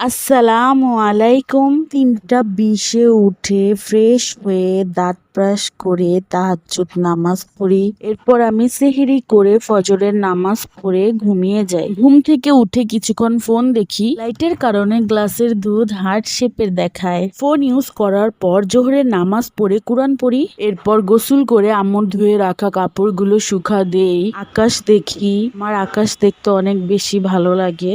আসসালামু আলাইকুম। ৩টা ২০-এ উঠে ফ্রেশ হয়ে দাঁত ব্রাশ করে তাহাজ্জুদ নামাজ পড়ি। এরপর আমি সেহরি করে ফজরের নামাজ পড়ে ঘুমিয়ে যাই। ঘুম থেকে উঠে কিছুক্ষণ ফোন দেখি। লাইটের কারণে গ্লাসের দুধ হার্ট শেপের দেখায়। ফোন ইউজ করার পর জোহরের নামাজ পড়ে কুরআন পড়ি। এরপর গোসল করে আম্মুর ধুয়ে রাখা কাপড়গুলো শুকা দেই। আকাশ দেখি। আমার আকাশ দেখতে অনেক বেশি ভালো লাগে।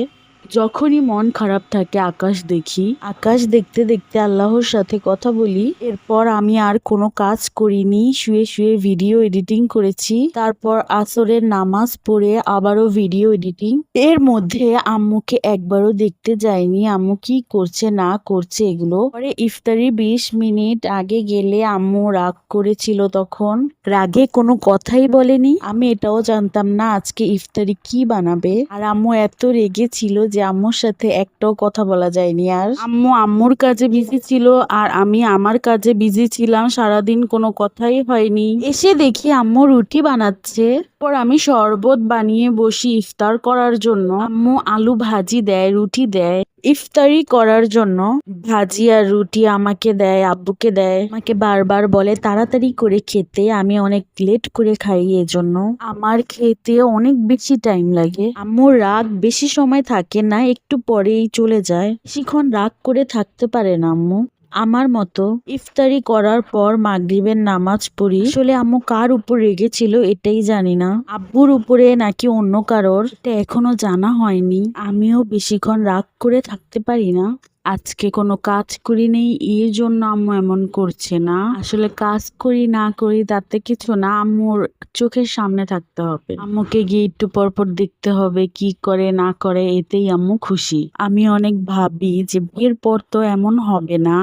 যখনই মন খারাপ থাকে আকাশ দেখি। আকাশ দেখতে দেখতে আল্লাহর সাথে কথা বলি। এরপর আমি আর কোনো কাজ করিনি, শুয়ে শুয়ে ভিডিও এডিটিং করেছি। তারপর আসরের নামাজ পড়ে আবারও ভিডিও এডিটিং। এর মধ্যে আম্মুকে একবারও দেখতে যাইনি, আম্মু কি করছে না করছে এগুলো। পরে ইফতারি 20 মিনিট আগে গেলে আম্মু রাগ করেছিল, তখন রাগে কোনো কথাই বলেনি। আমি এটাও জানতাম না আজকে ইফতারি কি বানাবে। আর আম্মু এত রেগে ছিল যে আম্মুর সাথে একটাও কথা বলা যায়নি। আর আম্মু আম্মুর কাজে বিজি ছিল আর আমি আমার কাজে বিজি ছিলাম, সারাদিন কোনো কথাই হয়নি। এসে দেখি আম্মু রুটি বানাচ্ছে। পর আমি শরবত বানিয়ে বসি ইফতার করার জন্য। আম্মু আলু ভাজি দেয়, রুটি দেয় ইফতারি করার জন্য। ভাজি আর রুটি আমাকে দেয়, আব্বুকে দেয়। আমাকে বারবার বলে তাড়াতাড়ি করে খেতে, আমি অনেক লেট করে খাই, এজন্য আমার খেতে অনেক বেশি টাইম লাগে। আম্মুর রাগ বেশি সময় থাকে না, একটু পরেই চলে যায়। বেশিক্ষণ রাগ করে থাকতে পারে না আম্মু আমার মতো। ইফতারি করার পর মাগরিবের নামাজ পড়ি। আসলে আম্মু কার উপর রেগেছিল এটাই জানি না, আব্বুর উপরে নাকি অন্য কারোর, এটা এখনো জানা হয়নি। আমিও বেশিক্ষণ রাগ করে থাকতে পারি না। আজকে কোনো কাজ করি নেই, এর জন্য আম্মু এমন করছে না। আসলে কাজ করি না করি তাতে কিছু না, আম্মুর চোখের সামনে থাকতে হবে। আম্মুকে গিয়ে একটু পরপর দেখতে হবে কি করে না করে, এতেই আম্মু খুশি। আমি অনেক ভাবি যে বিয়ের পর তো এমন হবে না,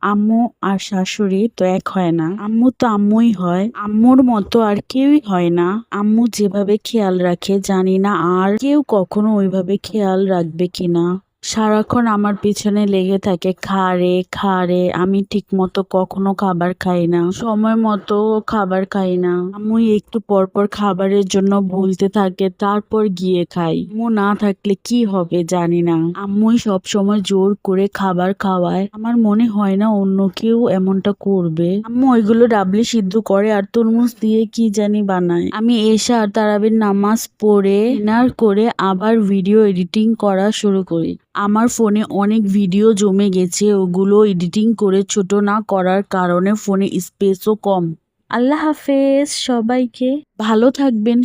আম্মু আর শাশুড়ি তো এক হয় না, আম্মু তো আম্মুই হয়, আম্মুর মতো আর কেউই হয় না। আম্মু যেভাবে খেয়াল রাখে জানি না আর কেউ কখনো ওইভাবে খেয়াল রাখবে কিনা। সারাক্ষণ আমার পিছনে লেগে থাকে, খা রে খা রে। আমি ঠিক মতো কখনো খাবার খাই না, সময় মতো খাবার খাই না। আম্মু একটু পরপর খাবারের জন্য বলতে থাকে, তারপর গিয়ে খাই। আম্মু না থাকলে কি হবে জানি না, আম্মুই সব সময় জোর করে খাবার খাওয়ায়। আমার মনে হয় না অন্য কেউ এমনটা করবে। আম্মু ওইগুলো ডাবলি সিদ্ধ করে আর তরমুজ দিয়ে কি জানি বানায়। আমি এসে আর তারাবির নামাজ পড়ে ডিনার করে আবার ভিডিও এডিটিং করা শুরু করি। আমার ফোনে অনেক ভিডিও জমে গেছে, ওগুলো এডিটিং করে ছোট না করার কারণে ফোনে স্পেসও কম। আল্লাহ হাফেজ সবাইকে, ভালো থাকবেন।